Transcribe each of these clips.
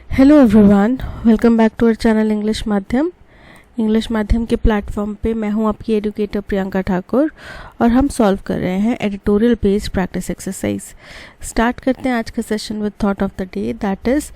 Hello everyone, welcome back to our channel English माध्यम के platform पे मैं हूं आपकी एजुकेटर प्रियंका ठाकुर और हम सॉल्व कर रहे हैं editorial based practice exercise. Start करते हैं आज का session with thought of the day, that is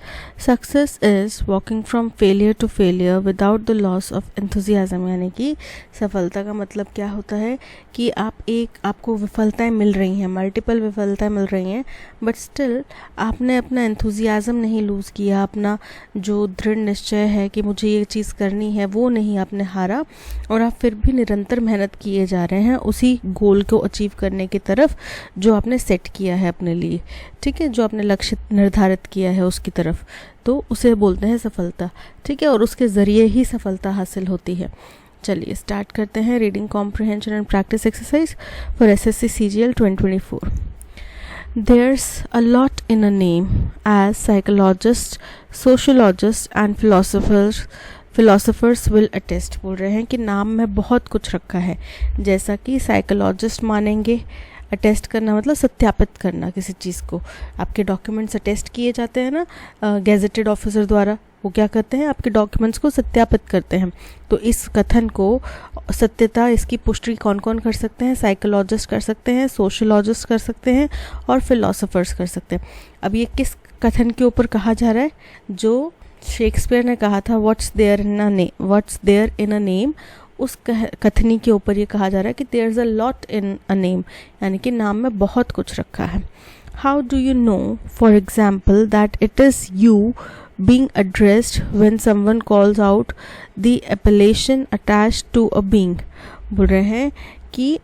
success is walking from failure to failure without the loss of enthusiasm. यानी कि सफलता का मतलब क्या होता है कि आपको विफलताएं मिल रही हैं, मल्टीपल विफलताएं मिल रही हैं, बट स्टिल आपने अपना एंथुजियाज्म नहीं लूज़ किया, अपना जो दृढ़ निश्चय है कि मुझे ये चीज़ करनी है वो नहीं आपने हारा, और आप फिर भी निरंतर मेहनत किए जा रहे हैं उसी गोल को अचीव करने की तरफ जो आपने सेट किया है अपने लिए, ठीक है, जो आपने लक्ष्य निर्धारित किया है उसकी तरफ, तो उसे बोलते हैं सफलता, ठीक है, और उसके ज़रिए ही सफलता हासिल होती है। चलिए स्टार्ट करते हैं reading comprehension and practice exercise for SSC CGL 2024। There's a lot in a name, as psychologists, sociologists and philosophers will attest। बोल रहे हैं कि नाम में बहुत कुछ रखा है, जैसा कि साइकोलॉजिस्ट मानेंगे। अटेस्ट करना मतलब सत्यापित करना किसी चीज़ को। आपके डॉक्यूमेंट्स अटेस्ट किए जाते हैं ना गेजेटेड ऑफिसर द्वारा, वो क्या करते हैं, आपके डॉक्यूमेंट्स को सत्यापित करते हैं। तो इस कथन को सत्यता, इसकी पुष्टि कौन कौन कर सकते हैं? साइकोलॉजिस्ट कर सकते हैं, सोशोलॉजिस्ट कर सकते हैं और फिलोसोफर्स कर सकते हैं। अब ये किस कथन के ऊपर कहा जा रहा है? जो शेक्सपियर ने कहा था what's there in a name, उस कथनी के ऊपर ये कहा जा रहा है कि there is a lot in a name, यानी कि नाम में बहुत कुछ रखा है। How do you know for example that it is you being addressed when someone calls out the appellation attached to a being। बोल रहे हैं कि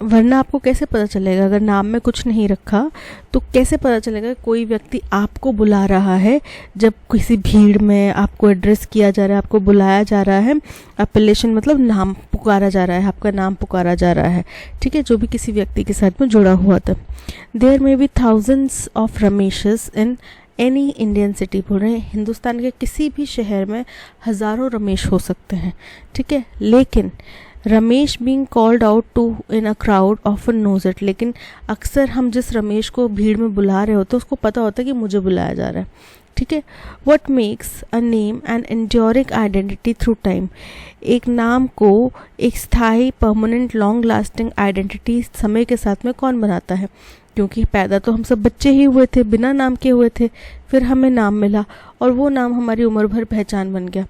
वरना आपको कैसे पता चलेगा, अगर नाम में कुछ नहीं रखा तो कैसे पता चलेगा कोई व्यक्ति आपको बुला रहा है? जब किसी भीड़ में आपको एड्रेस किया जा रहा है, आपको बुलाया जा रहा है, appellation मतलब नाम पुकारा जा रहा है, आपका नाम पुकारा जा रहा है, ठीक है, जो भी किसी व्यक्ति के साथ में जुड़ा हुआ था। There may be thousands of Rameshes in any Indian city. बोल रहे हैं हिंदुस्तान के किसी भी शहर में हज़ारों रमेश हो सकते हैं, ठीक है, लेकिन Ramesh being called out to in a crowd often knows it. लेकिन अक्सर हम जिस रमेश को भीड़ में बुला रहे होते हैं उसको पता होता है कि मुझे बुलाया जा रहा है, ठीक है। What makes a name an enduring identity through time. एक नाम को एक स्थायी, परमानेंट, लॉन्ग लास्टिंग आइडेंटिटी समय के साथ में कौन बनाता है? क्योंकि पैदा तो हम सब बच्चे ही हुए थे, बिना नाम के हुए थे, फिर हमें नाम मिला और वो नाम हमारी उम्र भर पहचान बन गया।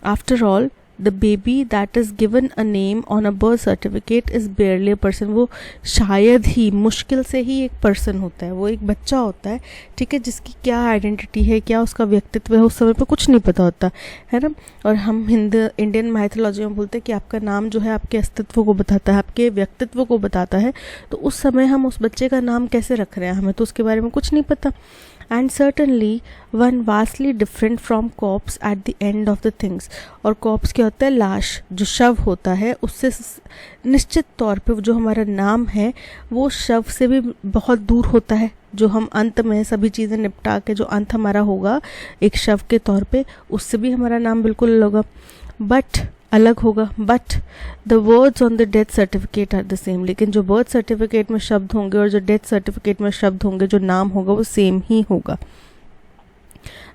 After all the baby that is given a name on a birth certificate is बेयरली a person. वो शायद ही, मुश्किल से ही एक पर्सन होता है, वो एक बच्चा होता है, ठीक है, जिसकी क्या आइडेंटिटी है, क्या उसका व्यक्तित्व है, उस समय पर कुछ नहीं पता होता है ना। और हम इंडियन माइथोलॉजी में बोलते हैं कि आपका नाम जो है आपके अस्तित्व को बताता है, आपके व्यक्तित्व को बताता है। तो उस समय हम उस बच्चे का नाम कैसे रख रहे हैं, हमें तो उसके बारे में कुछ नहीं पता। And certainly one vastly different from cops at the end of the things. और कॉप्स क्या होता है? लाश, जो शव होता है, उससे निश्चित तौर पे जो हमारा नाम है वो शव से भी बहुत दूर होता है। जो हम अंत में सभी चीज़ें निपटा के जो अंत हमारा होगा एक शव के तौर पे, उससे भी हमारा नाम बिल्कुल अलग होगा। But the words on the death certificate are the same. लेकिन जो बर्थ सर्टिफिकेट में शब्द होंगे और जो डेथ सर्टिफिकेट में शब्द होंगे, जो नाम होगा वो सेम ही होगा।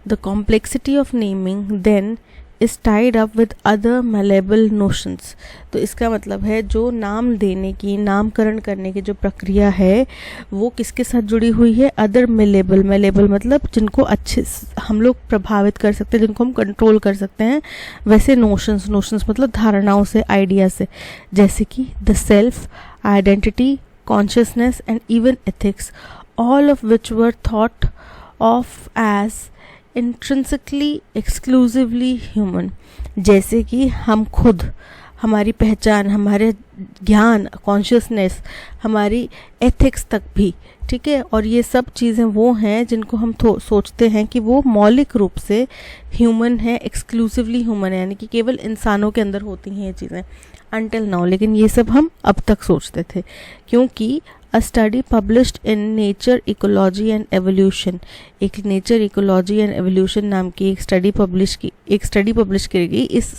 The complexity of naming then is tied up with other malleable notions. तो इसका मतलब है जो नाम देने की, नामकरण करने की जो प्रक्रिया है वो किसके साथ जुड़ी हुई है? अदर malleable मतलब जिनको अच्छे हम लोग प्रभावित कर सकते हैं, जिनको हम कंट्रोल कर सकते हैं, वैसे नोशंस मतलब धारणाओं से, आइडिया से, जैसे कि the self, identity, consciousness and even ethics, all of which were thought of as intrinsically exclusively human. जैसे कि हम खुद, हमारी पहचान, हमारे ज्ञान, कॉन्शियसनेस, हमारी एथिक्स तक भी, ठीक है, और ये सब चीज़ें वो हैं जिनको हम सोचते हैं कि वो मौलिक रूप से ह्यूमन है, एक्सक्लूसिवली ह्यूमन है, यानी कि केवल इंसानों के अंदर होती हैं ये चीज़ें अनटिल नाउ। लेकिन ये सब हम अब तक सोचते थे, क्योंकि अ study published in nature ecology and evolution, एक नेचर इकोलॉजी एंड एवोल्यूशन नाम की एक स्टडी पब्लिश की गई इस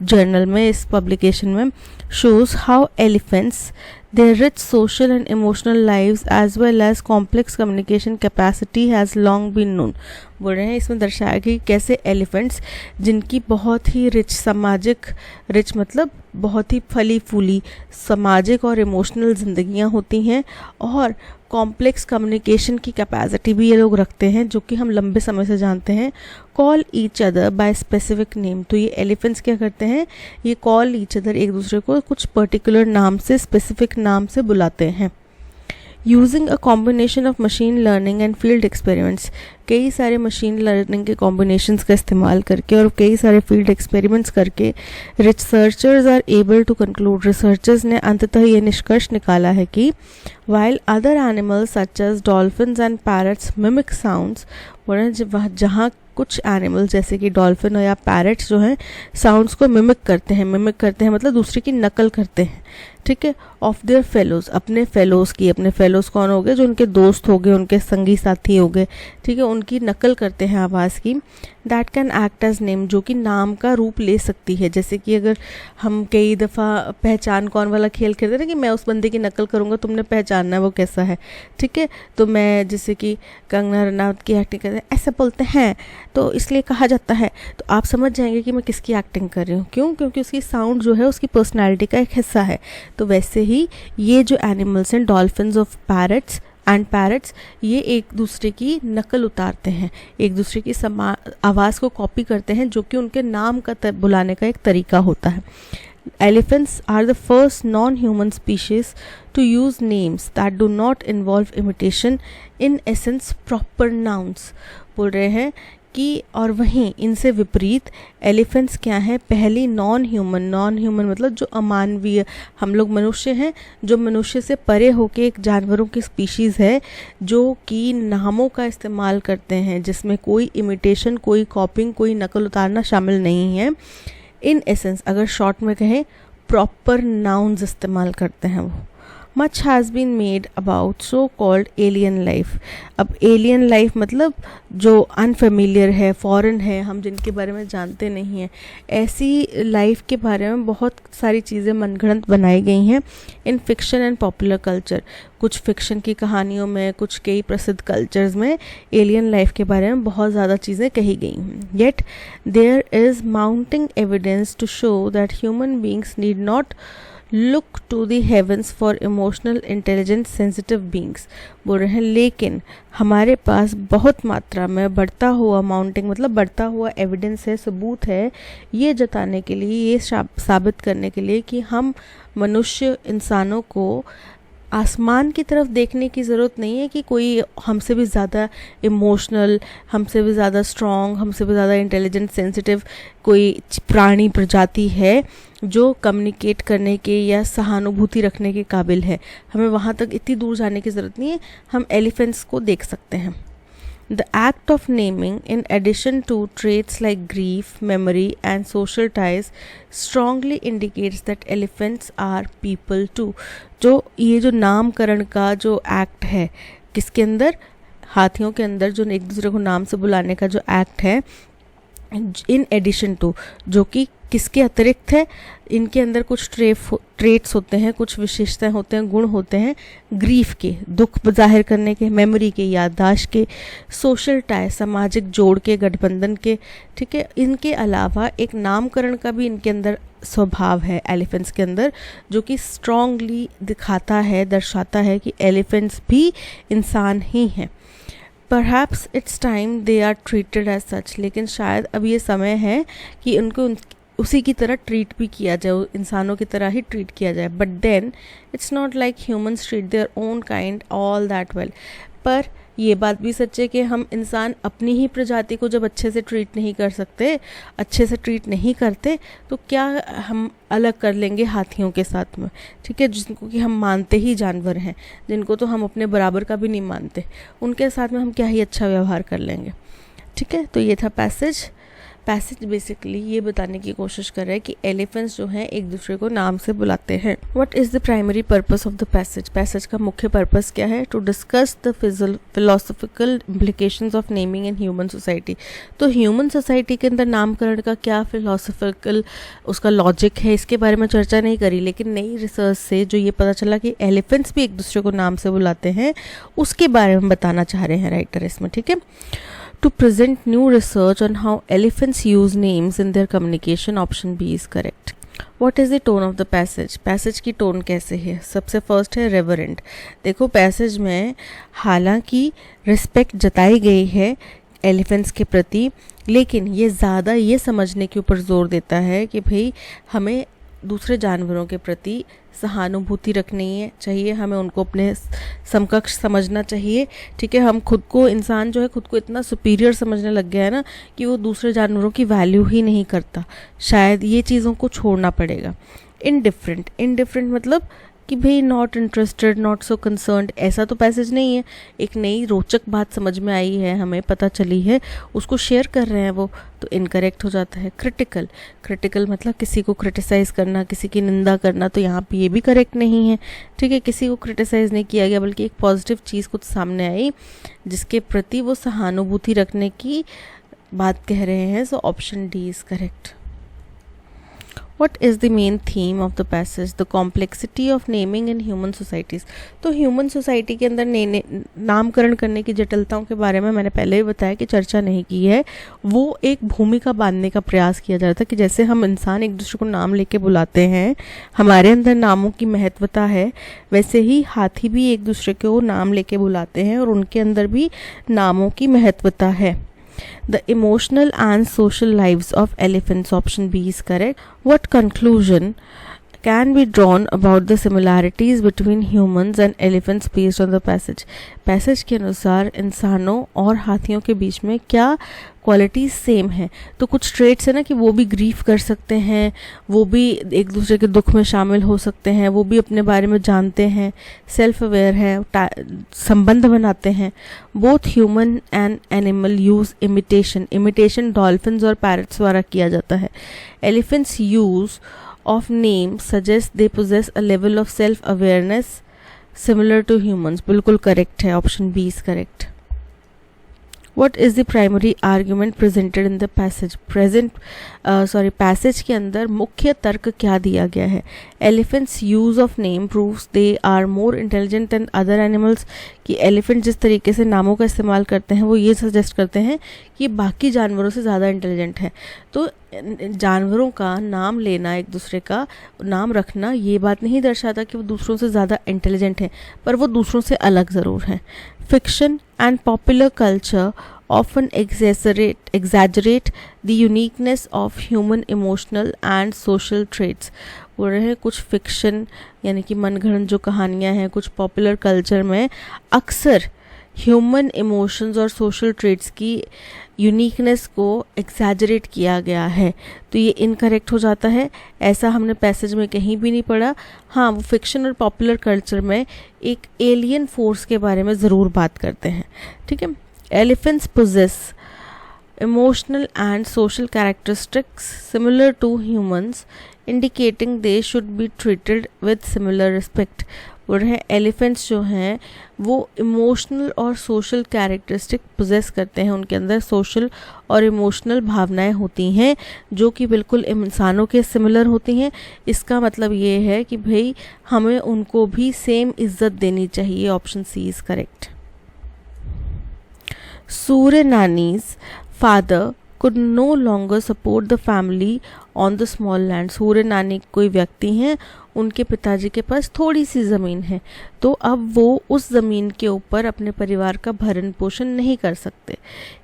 जर्नल में, इस पब्लिकेशन में, shows how elephants Their rich social and emotional lives as well as complex communication capacity has long been known. बोल रहे हैं इसमें दर्शाया कि कैसे एलिफेंट्स जिनकी बहुत ही रिच सामाजिक, रिच मतलब बहुत ही फली फूली सामाजिक और इमोशनल ज़िंदगियाँ होती हैं और कॉम्प्लेक्स कम्युनिकेशन की कैपेसिटी भी ये लोग रखते हैं, जो कि हम लंबे समय से जानते हैं, call each other by specific name. तो ये एलिफेंट्स क्या करते हैं, ये कॉल ईच अदर, एक दूसरे को कुछ पर्टिकुलर नाम से, स्पेसिफिक नाम से बुलाते हैं. Using a combination of machine learning and field experiments, कई सारे मशीन लर्निंग के कॉम्बिनेशंस का इस्तेमाल करके और कई सारे फील्ड एक्सपेरिमेंट्स करके researchers are able to conclude, researchers ने अंततः ये निष्कर्ष निकाला है कि while other animals such as dolphins and parrots mimic sounds, जहाँ कुछ एनिमल्स जैसे कि डॉल्फिन या पैरट्स जो हैं साउंड्स को मिमिक करते हैं मतलब दूसरे की नकल करते हैं, ठीक है, ऑफ देयर फेलोज, अपने फेलोज की, अपने फेलोज कौन हो गए, जो उनके दोस्त हो गए, उनके संगी साथी हो गए, ठीक है, उनकी नकल करते हैं आवाज़ की. That can act as name, जो कि नाम का रूप ले सकती है. जैसे कि अगर हम कई दफ़ा पहचान कौन वाला खेल खेलते हैं ना, कि मैं उस बंदे की नकल करूँगा, तुमने पहचानना है वो कैसा है, ठीक है, तो मैं जैसे कि कंगना रनावत की एक्टिंग करते हैं ऐसे बोलते हैं, तो इसलिए कहा जाता है, तो आप समझ जाएंगे कि मैं किसकी एक्टिंग कर रही हूँ. क्यों? क्योंकि उसकी साउंड जो है उसकी पर्सनैलिटी का एक हिस्सा है. तो वैसे ही ये जो एनिमल्स हैं, dolphins of parrots and parrots, ये एक दूसरे की नकल उतारते हैं, एक दूसरे की आवाज़ को कॉपी करते हैं, जो कि उनके नाम का बुलाने का एक तरीका होता है. Elephants are the first non-human species to use names that do not involve imitation, in essence proper nouns. बोल रहे हैं कि और वहीं इनसे विपरीत एलिफेंट्स क्या हैं, पहली नॉन ह्यूमन मतलब जो अमानवीय, हम लोग मनुष्य हैं, जो मनुष्य से परे होके एक जानवरों की स्पीशीज़ है, जो कि नामों का इस्तेमाल करते हैं, जिसमें कोई इमिटेशन, कोई कॉपिंग, कोई नकल उतारना शामिल नहीं है. इन एसेंस, अगर शॉर्ट में कहें, प्रॉपर नाउन्स इस्तेमाल करते हैं वो. Much has been made about so called alien life. अब एलियन लाइफ मतलब जो अनफेमिलियर है, फॉरेन है, हम जिनके बारे में जानते नहीं हैं, ऐसी लाइफ के बारे में बहुत सारी चीज़ें मनगढ़ंत बनाई गई हैं इन फिक्शन एंड पॉपुलर कल्चर. कुछ फिक्शन की कहानियों में, कुछ कई प्रसिद्ध कल्चर्स में एलियन लाइफ के बारे में बहुत ज़्यादा चीज़ें कही गई हैं. Yet there is mounting evidence to show that human beings need not look to the heavens for emotional intelligent sensitive beings. बोल रहे हैं लेकिन हमारे पास बहुत मात्रा में बढ़ता हुआ माउंटिंग मतलब बढ़ता हुआ एविडेंस है, सबूत है, ये जताने के लिए, ये साबित करने के लिए कि हम मनुष्य इंसानों को आसमान की तरफ देखने की ज़रूरत नहीं है कि कोई हमसे भी ज़्यादा इमोशनल, हमसे भी ज़्यादा स्ट्रॉन्ग, हमसे भी ज़्यादा इंटेलिजेंट, सेंसिटिव कोई प्राणी प्रजाति है जो कम्युनिकेट करने के या सहानुभूति रखने के काबिल है. हमें वहाँ तक इतनी दूर जाने की ज़रूरत नहीं है, हम एलिफेंट्स को देख सकते हैं. The act of naming, in addition to traits like grief, memory, and social ties, strongly indicates that elephants are people too. जो ये जो नामकरण का जो एक्ट है, किसके अंदर, हाथियों के अंदर, जो एक दूसरे को नाम से बुलाने का जो एक्ट है, इन एडिशन टू, जो कि किसके अतिरिक्त है, इनके अंदर कुछ ट्रेट्स होते हैं, कुछ विशेषताएं होते हैं, गुण होते हैं, ग्रीफ के, दुख जाहिर करने के, मेमोरी के, याददाश्त के, सोशल टाई, सामाजिक जोड़ के, गठबंधन के, ठीक है. इनके अलावा एक नामकरण का भी इनके अंदर स्वभाव है एलिफेंट्स के अंदर, जो कि स्ट्रांगली दिखाता है, दर्शाता है कि एलिफेंट्स भी इंसान ही हैं. Perhaps it's time they are treated as such, लेकिन शायद अब ये समय है कि उनको उसी की तरह ट्रीट भी किया जाए, इंसानों की तरह ही ट्रीट किया जाए. But then it's not like humans treat their own kind all that well. पर ये बात भी सच है कि हम इंसान अपनी ही प्रजाति को जब अच्छे से ट्रीट नहीं कर सकते, अच्छे से ट्रीट नहीं करते, तो क्या हम अलग कर लेंगे हाथियों के साथ में, ठीक है, जिनको कि हम मानते ही जानवर हैं, जिनको तो हम अपने बराबर का भी नहीं मानते, उनके साथ में हम क्या ही अच्छा व्यवहार कर लेंगे, ठीक है. तो ये था पैसेज. पैसेज बेसिकली ये बताने की कोशिश कर रहा है कि एलिफेंट्स जो हैं एक दूसरे को नाम से बुलाते हैं। What is the primary purpose of the passage? Passage का मुख्य पर्पस क्या है? To discuss the philosophical implications of naming in human society. तो ह्यूमन सोसाइटी के अंदर नामकरण का क्या फिलोसॉफिकल उसका लॉजिक है, इसके बारे में चर्चा नहीं करी, लेकिन नई रिसर्च से जो ये पता चला कि एलिफेंट्स भी एक दूसरे को नाम से बुलाते हैं, उसके बारे में बताना चाह रहे हैं राइटर इसमें, ठीक है। To present new research on how elephants use names in their communication, option B is correct. What is the tone of the passage? Passage की टोन कैसे है? सबसे फर्स्ट है रेवरेंट। देखो पैसेज में हालांकि रिस्पेक्ट जताई गई है एलिफेंट्स के प्रति, लेकिन ये ज़्यादा ये समझने के ऊपर जोर देता है कि भाई हमें दूसरे जानवरों के प्रति सहानुभूति रखनी चाहिए, हमें उनको अपने समकक्ष समझना चाहिए, ठीक है। हम खुद को, इंसान जो है खुद को इतना सुपीरियर समझने लग गया है ना कि वो दूसरे जानवरों की वैल्यू ही नहीं करता। शायद ये चीज़ों को छोड़ना पड़ेगा। इनडिफरेंट मतलब कि भाई not interested, not so concerned, ऐसा तो पैसेज नहीं है। एक नई रोचक बात समझ में आई है, हमें पता चली है, उसको शेयर कर रहे हैं वो, तो इनकरेक्ट हो जाता है। क्रिटिकल मतलब किसी को क्रिटिसाइज़ करना, किसी की निंदा करना, तो यहाँ पे ये भी करेक्ट नहीं है, ठीक है। किसी को क्रिटिसाइज़ नहीं किया गया, बल्कि एक पॉजिटिव चीज़ कुछ सामने आई जिसके प्रति वो सहानुभूति रखने की बात कह रहे हैं, so option D is correct. What is the main theme of the passage? The complexity of naming in human societies. तो ह्यूमन सोसाइटी के अंदर नामकरण करने की जटिलताओं के बारे में मैंने पहले भी बताया कि चर्चा नहीं की है। वो एक भूमिका बांधने का प्रयास किया जा रहा था कि जैसे हम इंसान एक दूसरे को नाम लेके बुलाते हैं, हमारे अंदर नामों की महत्वता है, वैसे ही हाथी भी एक दूसरे को नाम लेके बुलाते हैं और उनके अंदर भी नामों की महत्वता है। The emotional and social lives of elephants, option B is correct. What conclusion can be drawn about the similarities between humans and elephants based on the passage? Passage के अनुसार इंसानों और हाथियों के बीच में क्या क्वालिटीज सेम है? तो कुछ ट्रेट्स है ना कि वो भी ग्रीफ कर सकते हैं, वो भी एक दूसरे के दुख में शामिल हो सकते हैं, वो भी अपने बारे में जानते हैं, सेल्फ अवेयर है, संबंध बनाते हैं। Both human and animal use imitation dolphins और पैरट्स द्वारा किया जाता है। Elephants use of name suggests they possess a level of self-awareness similar to humans. बिल्कुल करेक्ट है, option B is correct. What is the primary argument presented in the passage? Passage के अंदर मुख्य तर्क क्या दिया गया है? Elephants use of name proves they are more intelligent than other animals. कि एलिफेंट जिस तरीके से नामों का इस्तेमाल करते हैं वो ये सजेस्ट करते हैं कि बाकी जानवरों से ज़्यादा इंटेलिजेंट है। तो जानवरों का नाम लेना, एक दूसरे का नाम रखना, ये बात नहीं दर्शाता कि वो दूसरों से ज़्यादा इंटेलिजेंट है, पर वो दूसरों से अलग ज़रूर हैं। Fiction and popular culture often exaggerate the uniqueness of human emotional and social traits. बोल रहे हैं कुछ फिक्शन यानी कि मनगढ़ंत जो कहानियाँ हैं, कुछ पॉपुलर कल्चर में अक्सर ह्यूमन इमोशंस और सोशल ट्रेट्स की यूनिकनेस को एग्जैजरेट किया गया है, तो ये इनकरेक्ट हो जाता है। ऐसा हमने पैसेज में कहीं भी नहीं पढ़ा। हाँ, वो फिक्शन और पॉपुलर कल्चर में एक एलियन फोर्स के बारे में ज़रूर बात करते हैं, ठीक है। Elephants possess emotional and social characteristics similar to humans, indicating they should be treated with similar respect. बोल रहे हैं एलिफेंट्स जो हैं वो इमोशनल और सोशल कैरेक्टरिस्टिक पोजेस करते हैं, उनके अंदर सोशल और इमोशनल भावनाएं होती हैं जो कि बिल्कुल इंसानों के सिमिलर होती हैं। इसका मतलब ये है कि भाई हमें उनको भी सेम इज्जत देनी चाहिए। Option C is correct. Suryamani father could no longer support the family on the small land. सूर्य नानी कोई व्यक्ति हैं, उनके पिताजी के पास थोड़ी सी ज़मीन है, तो अब वो उस ज़मीन के ऊपर अपने परिवार का भरण पोषण नहीं कर सकते।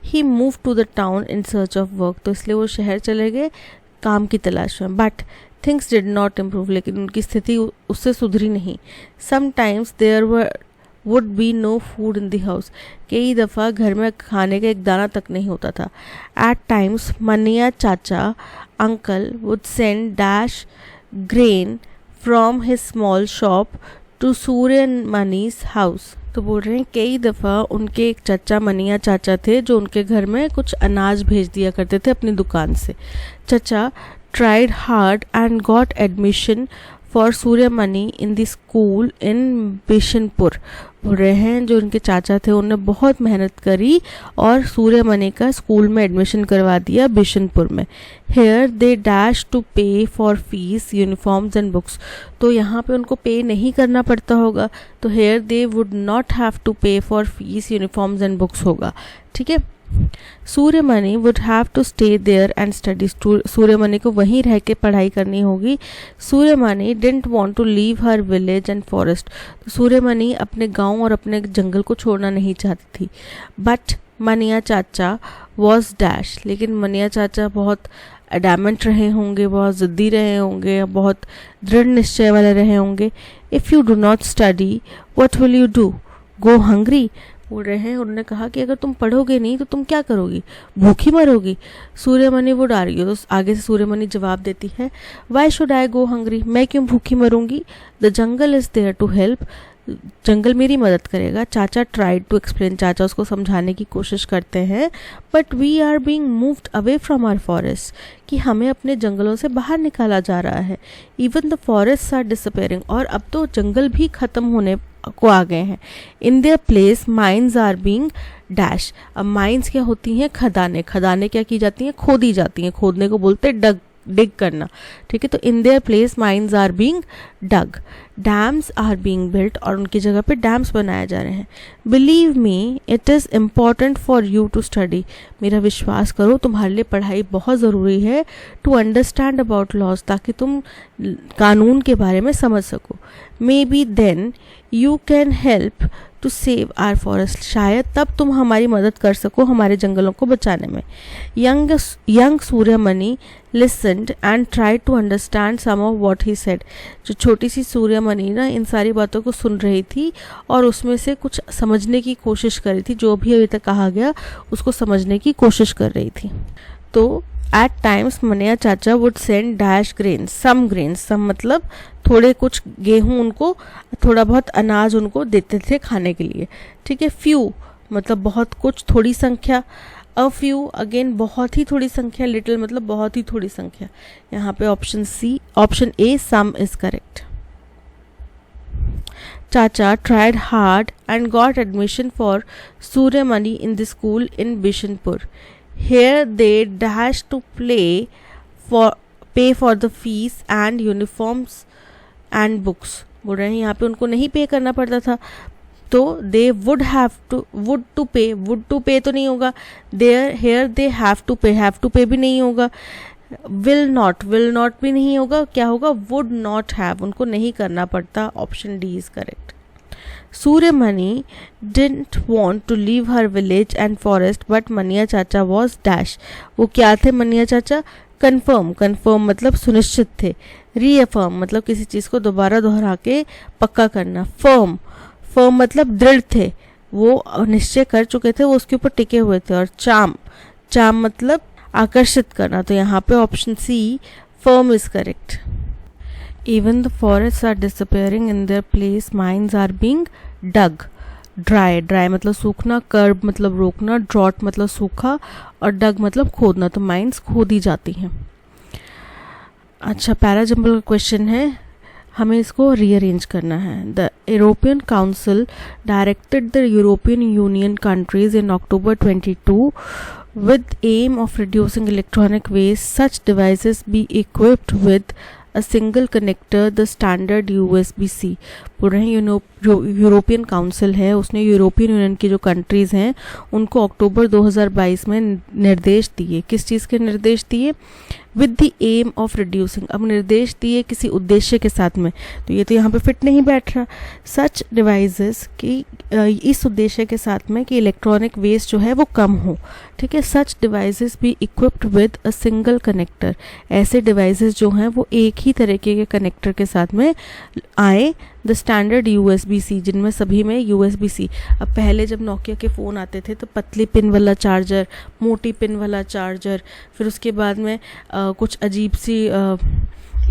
He moved to the town in search of work. तो इसलिए वो शहर चले गए काम की तलाश में। But things did not improve. लेकिन उनकी स्थिति उससे सुधरी नहीं। Sometimes there would be no food in the house. कई दफ़ा घर में खाने का एक दाना तक नहीं होता था। At times मनिया चाचा uncle would send dash grain from his small shop to Surya Mani's house. तो बोल रहे हैं कई दफ़ा उनके एक चाचा मनिया चाचा थे जो उनके घर में कुछ अनाज भेज दिया करते थे अपनी दुकान से. चाचा tried hard and got admission for Suryamani in the school in Bishanpur. बोल रहे हैं जो उनके चाचा थे उन्होंने बहुत मेहनत करी और सूर्यमणि का स्कूल में एडमिशन करवा दिया बिशनपुर में. Hair they dash to pay for fees uniforms and books. तो यहाँ पे उनको पे नहीं करना पड़ता होगा, तो here they would not have to pay for fees uniforms and books होगा. ठीक है. Suryamani would have to stay there and study. Suryamani को वहीं रह के पढ़ाई करनी होगी. Suryamani didn't want to leave her village and forest. तो सूर्यमणि अपने गांव और अपने जंगल को छोड़ना नहीं चाहती थी. But Maniya chacha was dash. लेकिन मनिया चाचा बहुत एडामेंट रहे होंगे, बहुत ज़िद्दी रहे होंगे, बहुत दृढ़ निश्चय वाले रहे होंगे. If you do not study what will you do? Go hungry. बोल रहे हैं उन्होंने कहा कि अगर तुम पढ़ोगे नहीं तो तुम क्या करोगी? भूखी मरोगी. Suryamani would argue. तो आगे से सूर्यमणि जवाब देती है, why should I go hungry? मैं क्यों भूखी मरूंगी? The jungle is there to help. जंगल मेरी मदद करेगा. चाचा ट्राइड टू एक्सप्लेन. चाचा उसको समझाने की कोशिश करते हैं. But we are being moved away from our forest. कि हमें अपने जंगलों से बाहर निकाला जा रहा है. Even the forest are disappearing. और अब तो जंगल भी खत्म होने को आ गए हैं. In their place mines are being dash. अब माइंस क्या होती हैं? खदानें. खदानें क्या की जाती हैं? खोदी जाती हैं. खोदने को बोलते हैं डिग करना. ठीक है. तो in their place mines are being dug. Dams are being built. और उनकी जगह पे डैम्स बनाए जा रहे हैं. Believe me it is important for you to study. मेरा विश्वास करो तुम्हारे लिए पढ़ाई बहुत ज़रूरी है. To understand about laws. ताकि तुम कानून के बारे में समझ सको. Maybe then you can help to save our forest. शायद तब तुम हमारी मदद कर सको हमारे जंगलों को बचाने में. Young Suryamani listened and tried to understand some of what he said. जो छोटी सी सूर्यमणि ना इन सारी बातों को सुन रही थी और उसमें से कुछ समझने की कोशिश कर रही थी. जो भी अभी तक कहा गया उसको समझने की कोशिश कर रही थी. तो eight times Maniya chacha would send dash grains. Some grains. Some मतलब थोड़े कुछ गेहूं उनको, थोड़ा बहुत अनाज उनको देते थे खाने के लिए. ठीक है. फ्यू मतलब बहुत कुछ, थोड़ी संख्या. अ फ्यू अगेन बहुत ही थोड़ी संख्या. लिटिल मतलब बहुत ही थोड़ी संख्या. यहाँ पे option A some is correct. चाचा tried hard and got admission for Suryamani in the school in Bishanpur. Here they dashed to pay for the fees and uniforms and books. बोल रहे हैं यहाँ पे उनको नहीं पे करना पड़ता था. तो दे वुड टू पे तो नहीं होगा. हेयर दे हैव टू पे भी नहीं होगा. विल नॉट भी नहीं होगा. क्या होगा? Would not have. उनको नहीं करना पड़ता. Option D is correct. Suryamani didn't want to leave her village and forest but Maniya chacha was dash. वो क्या थे मनिया चाचा? कन्फर्म मतलब सुनिश्चित थे. रीअफर्म मतलब किसी चीज़ को दोबारा दोहरा के पक्का करना. फर्म मतलब दृढ़ थे. वो निश्चय कर चुके थे, वो उसके ऊपर टिके हुए थे. और चाम मतलब आकर्षित करना. तो यहाँ पे option C firm is correct. Even the forest are disappearing in their place mines are being dug. Dry मतलब सूखना. कर्ब मतलब रोकना. ड्रॉट मतलब सूखा. और डग मतलब खोदना. तो माइंस खोदी जाती हैं. अच्छा, पैराजंबल का क्वेश्चन है, हमें इसको रीअरेंज करना है. The European council directed the European union countries in October 22 with aim of reducing electronic waste. Such devices be equipped with a single connector, the standard USB-C. बोल रहे हैं यूरोपियन काउंसिल है, उसने यूरोपियन यूनियन की जो countries हैं उनको अक्टूबर 2022 में निर्देश दिए. किस चीज़ के निर्देश दिए? With the aim of reducing. अब निर्देश दिए किसी उद्देश्य के साथ में, तो ये तो यहाँ पे फिट नहीं बैठ रहा. सच डिवाइसेस की इस उद्देश्य के साथ में कि इलेक्ट्रॉनिक वेस्ट जो है वो कम हो. ठीक है. सच डिवाइसेस भी equipped with a single connector. ऐसे डिवाइसेस जो हैं वो एक ही तरीके के कनेक्टर के साथ में आए. द स्टैंडर्ड USB-C, जिनमें सभी में USB-C. अब पहले जब नोकिया के फ़ोन आते थे तो पतली पिन वाला चार्जर, मोटी पिन वाला चार्जर, फिर उसके बाद में कुछ अजीब सी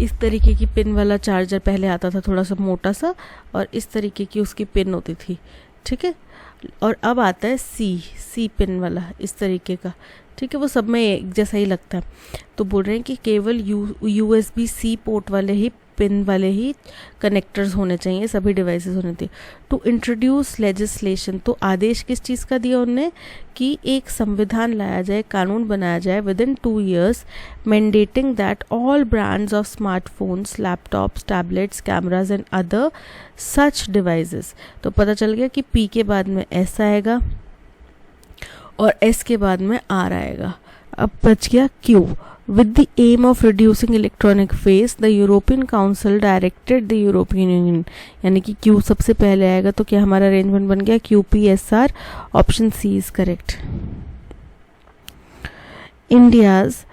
इस तरीके की पिन वाला चार्जर पहले आता था, थोड़ा सा मोटा सा, और इस तरीके की उसकी पिन होती थी. ठीक है। और अब आता है सी पिन वाला इस तरीके का, ठीक है, वो सब में एक जैसा ही लगता है। तो बोल रहे हैं कि केवल USB C पोर्ट वाले ही पिन वाले ही कनेक्टर्स होने चाहिए, सभी डिवाइसेस होने चाहिए। टू इंट्रोड्यूस लेजिस्लेशन, तो आदेश किस चीज़ का दिया उनने कि एक संविधान लाया जाए, कानून बनाया जाए within 2 years mandating that all brands of smartphones, laptops, tablets, cameras and other such devices. तो पता चल गया कि P के बाद में S आएगा और S के बाद में R आएगा। अब बच गया Q। With the aim of reducing electronic waste, the European Council directed the European Union, यानी कि Q सबसे पहले आएगा। तो क्या हमारा अरेंजमेंट बन गया QPSR, option C is correct. India's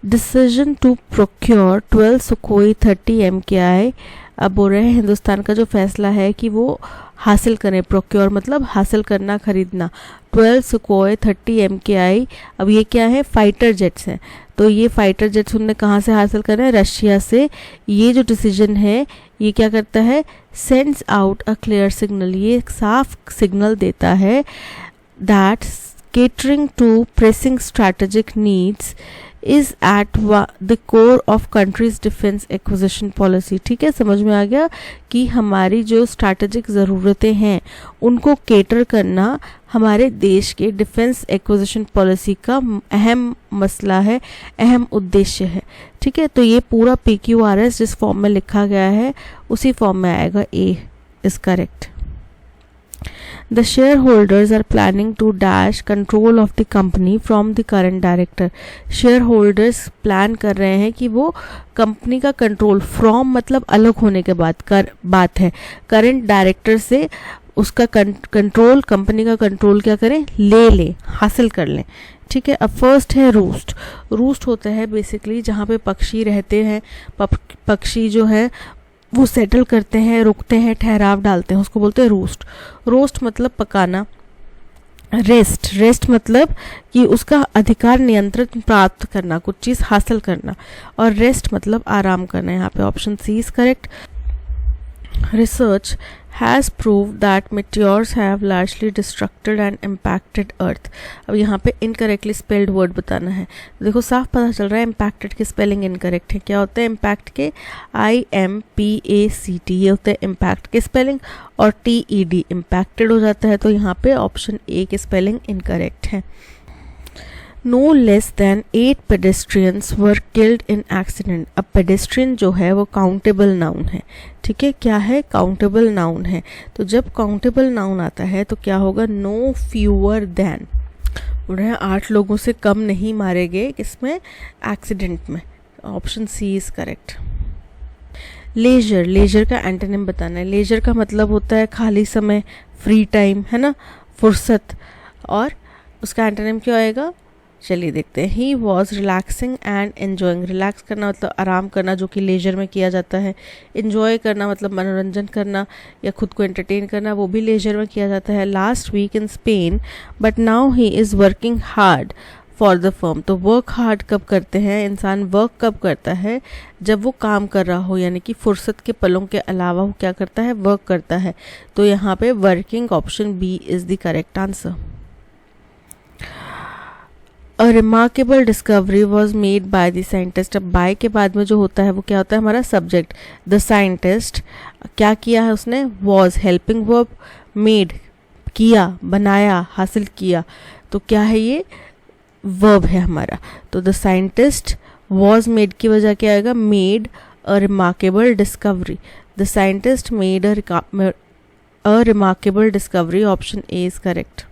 decision to procure 12 Sukhoi 30 MKI, अब बोल रहे हैं हिंदुस्तान का जो फैसला है कि वो हासिल करें, प्रोक्योर मतलब हासिल करना, खरीदना, 12 सुकोई 30 MKI। अब ये क्या है, फाइटर जेट्स हैं। तो ये फाइटर जेट्स उन्होंने कहाँ से हासिल कर रहे हैं, रशिया से। ये जो डिसीजन है ये क्या करता है, sends out a clear signal, ये एक साफ सिग्नल देता है that catering to pressing strategic needs is at the core of country's defense acquisition policy। ठीक है, समझ में आ गया कि हमारी जो स्ट्रैटेजिक ज़रूरतें हैं उनको केटर करना हमारे देश के डिफेंस एक्विजिशन पॉलिसी का अहम मसला है, अहम उद्देश्य है। ठीक है, तो ये पूरा PQRS जिस फॉर्म में लिखा गया है उसी फॉर्म में आएगा, A is correct. The shareholders are planning to dash control of the company from the current director। shareholders plan कर रहे हैं कि वो कंपनी का कंट्रोल, फ्रॉम मतलब अलग होने के बाद कर बात है, करंट डायरेक्टर से उसका कंट्रोल, कंपनी का कंट्रोल क्या करें, ले हासिल कर लें। ठीक है, अब फर्स्ट है रूस्ट। रूस्ट होता है बेसिकली जहाँ पे पक्षी रहते हैं, पक्षी जो है वो सेटल करते हैं, रुकते हैं, ठहराव डालते हैं, उसको बोलते हैं रोस्ट। रोस्ट मतलब पकाना। रेस्ट मतलब कि उसका अधिकार, नियंत्रण प्राप्त करना, कुछ चीज़ हासिल करना। और रेस्ट मतलब आराम करना। यहाँ पे option C is correct. Research has proved that meteors have largely destructed and impacted earth. अब यहाँ पे इनकरेक्टली स्पेल्ड वर्ड बताना है। देखो साफ पता चल रहा है इम्पैक्टेड के स्पेलिंग इनकरेक्ट है। क्या होता है इम्पैक्ट के, IMPACT, ये होता है इम्पैक्ट के स्पेलिंग, और TED इम्पैक्टेड हो जाता है। तो यहाँ पे ऑप्शन A के स्पेलिंग इनकरेक्ट है। No less than 8 pedestrians were killed in accident। अब pedestrian जो है वो काउंटेबल नाउन है। ठीक है, क्या है, काउंटेबल नाउन है। तो जब काउंटेबल नाउन आता है तो क्या होगा, no fewer than, बोल रहे हैं 8 लोगों से कम नहीं मारे गए, किसमें, एक्सीडेंट में। Option C is correct. Leisure का एंटोनिम बताना है। लेजर का मतलब होता है खाली समय, फ्री टाइम, है ना, फुर्सत। और उसका एंटोनिम क्या आएगा, चलिए देखते हैं। He was relaxing and enjoying. Relax करना मतलब आराम करना, जो कि लेजर में किया जाता है। एन्जॉय करना मतलब मनोरंजन करना या खुद को एंटरटेन करना, वो भी लेजर में किया जाता है। Last week in Spain but now he is working hard for the firm. तो वर्क हार्ड कब करते हैं इंसान, वर्क कब करता है, जब वो काम कर रहा हो, यानी कि फुर्सत के पलों के अलावा वो क्या करता है, वर्क करता है। तो यहाँ पे working, option B is the correct answer. A remarkable discovery was made by the scientist। अब by के बाद में जो होता है वो क्या होता है, हमारा सब्जेक्ट। द साइंटिस्ट क्या किया है उसने, was हेल्पिंग वर्ब, made किया, बनाया, हासिल किया। तो क्या है ये, वर्ब है हमारा। तो द साइंटिस्ट was made की वजह क्या आएगा, made a remarkable discovery। The scientist made a remarkable discovery, option A is correct।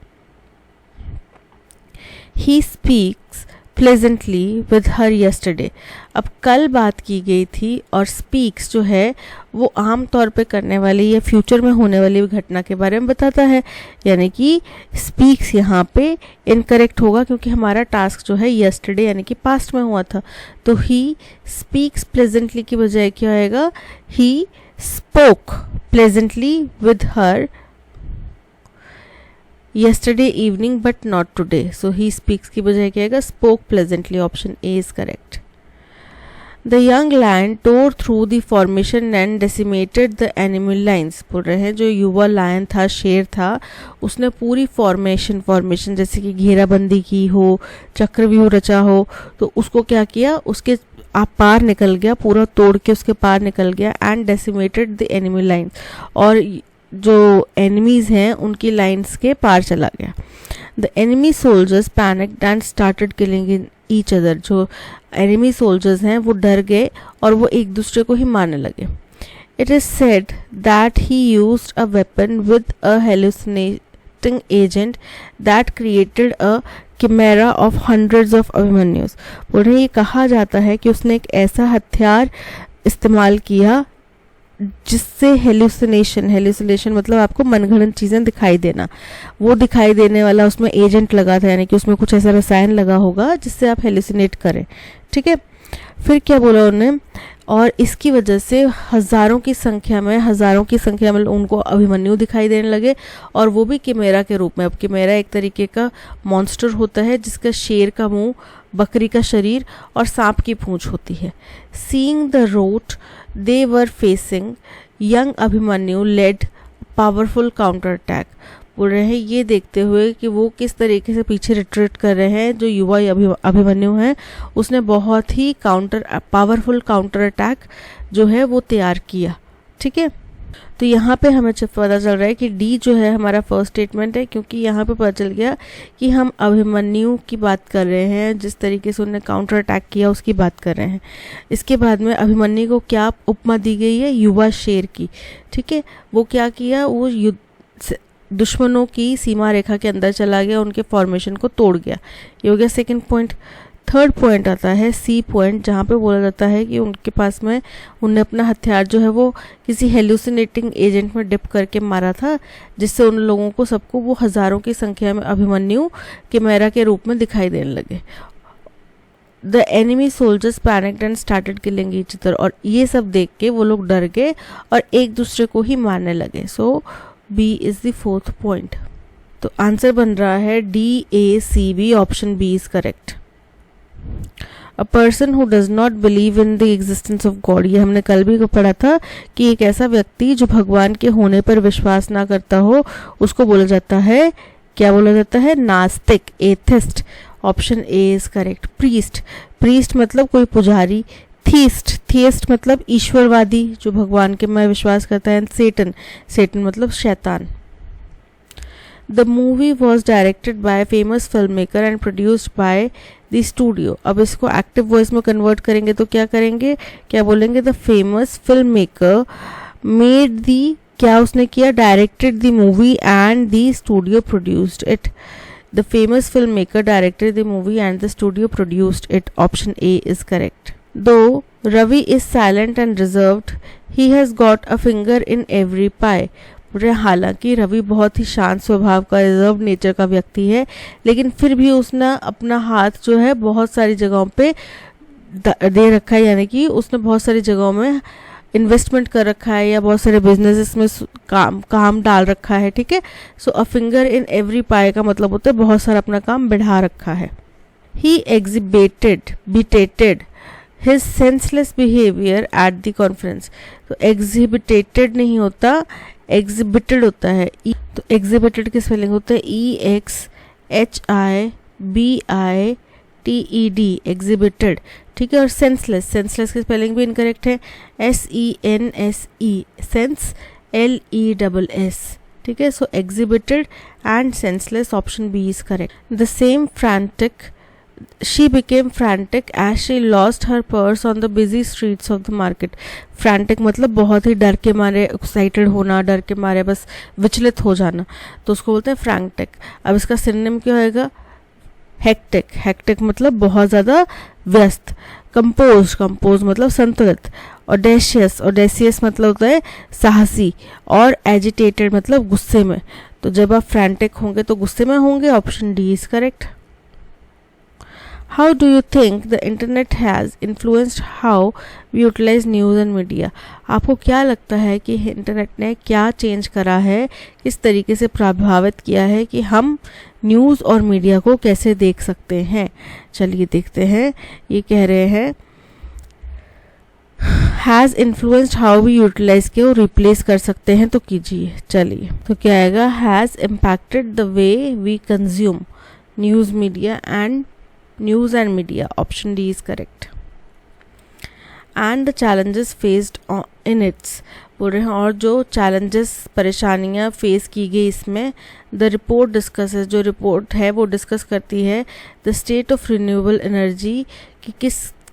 He speaks pleasantly with her yesterday। अब कल बात की गई थी, और speaks जो है वो आम तौर पे करने वाली या फ्यूचर में होने वाली घटना के बारे में बताता है, यानी कि speaks यहाँ पे इनकरेक्ट होगा क्योंकि हमारा टास्क जो है yesterday यानी कि पास्ट में हुआ था। तो he speaks pleasantly की बजाय क्या आएगा, he spoke pleasantly with her yesterday evening but not today। so he speaks की बजाय क्या आएगा, spoke pleasantly, option A is correct। The young lion tore through the formation and decimated the animal lines. बोल रहे हैं जो युवा lion था, शेर था, उसने पूरी फॉर्मेशन जैसे कि घेराबंदी की हो, चक्रव्यूह रचा हो, तो उसको क्या किया, उसके आप पार निकल गया, पूरा तोड़ के उसके पार निकल गया। And decimated the animal lines, और जो एनिमीज हैं उनकी लाइन्स के पार चला गया। The enemy soldiers panicked and started killing each other. जो एनिमी सोल्जर्स हैं वो डर गए और वो एक दूसरे को ही मारने लगे। It is said that he used a weapon with a hallucinating agent that created a chimera of hundreds of Abhimanyus. बोल रहे ये कहा जाता है कि उसने एक ऐसा हथियार इस्तेमाल किया जिससे हेलुसिनेशन मतलब आपको मनगढ़ंत चीज़ें दिखाई देना, वो दिखाई देने वाला उसमें एजेंट लगा था, यानी कि उसमें कुछ ऐसा रसायन लगा होगा जिससे आप हेलुसिनेट करें। ठीक है, फिर क्या बोला उन्होंने, और इसकी वजह से हज़ारों की संख्या में उनको अभिमन्यु दिखाई देने लगे, और वो भी किमेरा के रूप में। अब किमेरा एक तरीके का मॉन्स्टर होता है जिसका शेर का मुंह, बकरी का शरीर और सांप की पूंछ होती है। Seeing the rout they were facing, young Abhimanyu led powerful counter attack. बोल रहे हैं ये देखते हुए कि वो किस तरीके से पीछे रिट्रीट कर रहे हैं, जो युवा अभिमन्यु है उसने बहुत ही पावरफुल काउंटर अटैक जो है वो तैयार किया। ठीक है, तो यहाँ पे हमें पता चल रहा है कि डी जो है हमारा फर्स्ट स्टेटमेंट है, क्योंकि यहाँ पे पता चल गया कि हम अभिमन्यु की बात कर रहे हैं, जिस तरीके से उन्होंने काउंटर अटैक किया उसकी बात कर रहे हैं। इसके बाद में अभिमन्यु को क्या उपमा दी गई है, युवा शेर की। ठीक है, वो क्या किया, वो दुश्मनों की सीमा रेखा के अंदर चला गया, उनके फॉर्मेशन को तोड़ गया। ये हो गया सेकंड पॉइंट। थर्ड पॉइंट आता है सी पॉइंट, जहाँ पे बोला जाता है कि उनके पास में उनने अपना हथियार जो है वो किसी हेलुसिनेटिंग एजेंट में डिप करके मारा था, जिससे उन लोगों को सबको वो हज़ारों की संख्या में अभिमन्यु किमेरा के रूप में दिखाई देने लगे। The enemy soldiers panicked and started killing each other, और ये सब देख के वो लोग डर गए और एक दूसरे को ही मारने लगे। So B is the fourth point. तो आंसर बन रहा है DACB, option B is correct. A person who does not believe in the existence of God, ये हमने कल भी पढ़ा था कि एक ऐसा व्यक्ति जो भगवान के होने पर विश्वास ना करता हो उसको बोला जाता है, क्या बोला जाता है, नास्तिक, atheist. Option A is correct. Priest मतलब कोई पुजारी, थियस्ट मतलब ईश्वरवादी जो भगवान के में विश्वास करता है, सेटन मतलब शैतान। The movie was directed by famous film maker and produced by the studio. अब इसको एक्टिव वॉइस में कन्वर्ट करेंगे तो क्या करेंगे, क्या बोलेंगे, the famous film maker made the, क्या उसने किया, directed the movie and the studio produced it. The famous film maker directed the movie and the studio produced it. Option A is correct. Though Ravi is silent and reserved, he has got a finger in every pie. हालांकि रवि बहुत ही शांत स्वभाव का, reserve nature का व्यक्ति है, लेकिन फिर भी उसने अपना हाथ जो है बहुत सारी जगहों पे दे रखा है, यानी कि उसने बहुत सारी जगहों में इन्वेस्टमेंट कर रखा है या बहुत सारे बिजनेसेस में काम डाल रखा है। ठीक है, सो अ फिंगर इन एवरी पाई का मतलब होता है बहुत सारा अपना काम बढ़ा रखा है। He exhibited his senseless behavior at the conference. तो exhibited नहीं होता, exhibited होता है। तो exhibited की स्पेलिंग होता है EXHIBITED, exhibited। ठीक है, और senseless की स्पेलिंग भी इनकरेक्ट है, SENSE, sense LESS। ठीक है, so exhibited and senseless, option B is correct. The same frantic, she became frantic as she lost her purse on the busy streets of the market. Frantic मतलब बहुत ही डर के मारे, excited होना, डर के मारे बस विचलित हो जाना, तो उसको बोलते हैं frantic। अब इसका सिनोनिम क्या होएगा, हेक्टिक मतलब बहुत ज़्यादा व्यस्त। कंपोज मतलब संतुलित। ऑडेसियस मतलब होता है साहसी, और एजिटेटेड मतलब गुस्से में। तो जब आप फ्रैंटिक होंगे तो गुस्से में होंगे। Option D is correct. How do you think the internet has influenced how we utilize news and media? आपको क्या लगता है कि इंटरनेट ने क्या चेंज करा है, किस तरीके से प्रभावित किया है कि हम न्यूज़ और मीडिया को कैसे देख सकते हैं? चलिए देखते हैं। ये कह रहे हैं has influenced how we utilize के, और रिप्लेस कर सकते हैं तो कीजिए। चलिए, तो क्या आएगा, has impacted the way we consume news and media, option D is correct. And the challenges faced in its, बोल रहे हैं और जो चैलेंजेस परेशानियां फेस की गई इसमें, द रिपोर्ट डिस्कस, जो रिपोर्ट है वो डिस्कस करती है the state of renewable energy, कि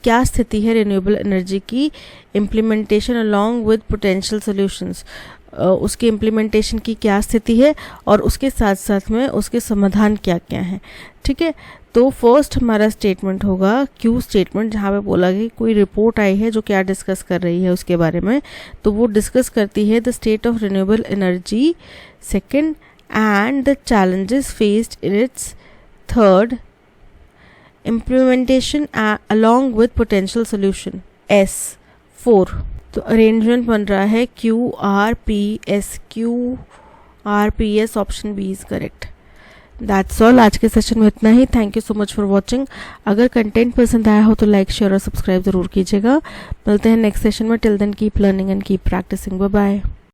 क्या स्थिति है रिन्यूएबल एनर्जी की, implementation along with potential solutions, उसके इम्प्लीमेंटेशन की क्या स्थिति है और उसके साथ साथ में उसके समाधान क्या क्या हैं। ठीक है, तो फर्स्ट हमारा स्टेटमेंट होगा क्यू स्टेटमेंट, जहाँ पे बोला कि कोई रिपोर्ट आई है जो क्या डिस्कस कर रही है उसके बारे में, तो वो डिस्कस करती है the state of renewable energy. Second, and the challenges faced in its. Third, implementation along with potential solutions. 4, तो अरेंजमेंट बन रहा है QRPS, option B is correct. That's all, आज के सेशन में इतना ही। Thank you so much for watching. अगर कंटेंट पसंद आया हो तो लाइक, शेयर और सब्सक्राइब जरूर कीजिएगा। मिलते हैं नेक्स्ट सेशन में। Till then keep learning and keep practising. Bye bye.